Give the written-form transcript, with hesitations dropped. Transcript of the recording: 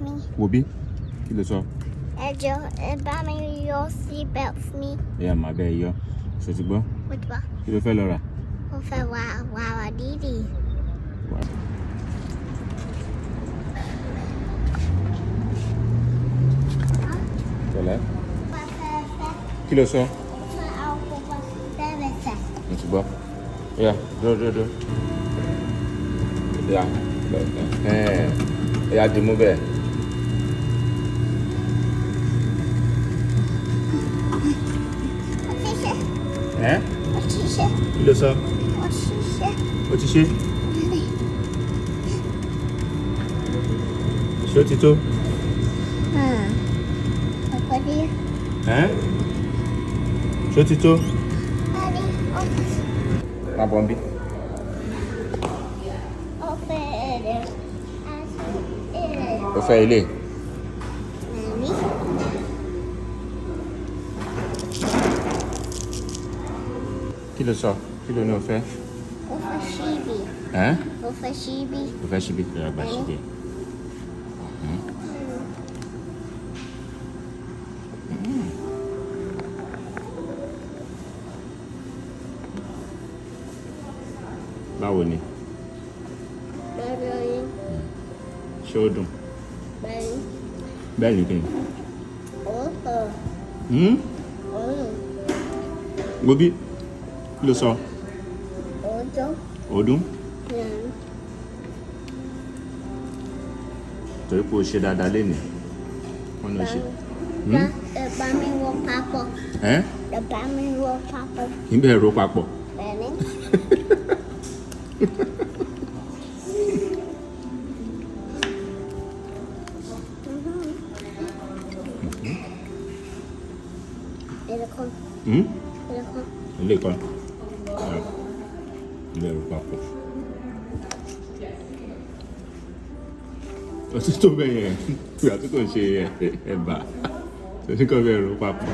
me. Wo bí? Kí ló sọ? Ẹ jọ̀ọ́, ẹ bá mi yọ seatbelt mi. Ẹ̀yà màá bẹ́ẹ̀ yọ. Ṣé o ti gbọ́? Mo ti bọ̀. Kí ló fẹ́ lọ rà? Mo fẹ́ wà dídì. Pẹ̀lẹ́. Kí ló sọ? Mo fẹ́ àwọn kókó tẹ́lẹ̀tẹ̀. Mo ti gbọ́. Ẹ̀yà dúró. Ẹ̀yà ẹ̀yà dì mú bẹ́ẹ̀. Ẹ́? Ó ti ṣe. Kí ló sọ? Ó ti ṣe. Ó ti ṣe? Ṣé ó ti tó? Ọ̀pọ̀ díẹ̀. Ẹ́? Ṣé ó ti tó? Daddy, Má bọ̀ ń bí. ó fẹ́ ẹ̀rẹ̀. Ó fẹ́ ilé. Mami. Kí ló sọ? Kí ló ní o fẹ́? Ó fẹ́ ṣíbí. Ẹ́? Ó fẹ́ ṣíbí. O fẹ́ ṣíbí? Ẹ̀yà gba ṣíbí. Báwo ni? Lọ́dọ̀ yín. Ṣé ó dùn? Bẹ́ẹ̀ni. Bẹ́ẹ̀ ni kí ni? Wo bí? Kí ló sọ? Ọjọ́. Ó dùn? Torí pé o ṣe dáadáa lénìí. Wọ́n ní o ṣe. Ẹ bá mi wọ papọ̀. Ẹ́? Ẹ bá mi wọ papọ̀. Kì í bẹ́ẹ̀ ro papọ̀. Bẹ́ẹ̀ni. Ẹ̀rọ̀kan. Ẹ̀rọ̀kan. Ilé kan. Ilé ro papọ̀. Ọtí tó bẹ́ẹ̀ yẹn, ìgbà tí kò ń ṣe ẹ̀bà, torí kò bẹ́ẹ̀ ro papọ̀.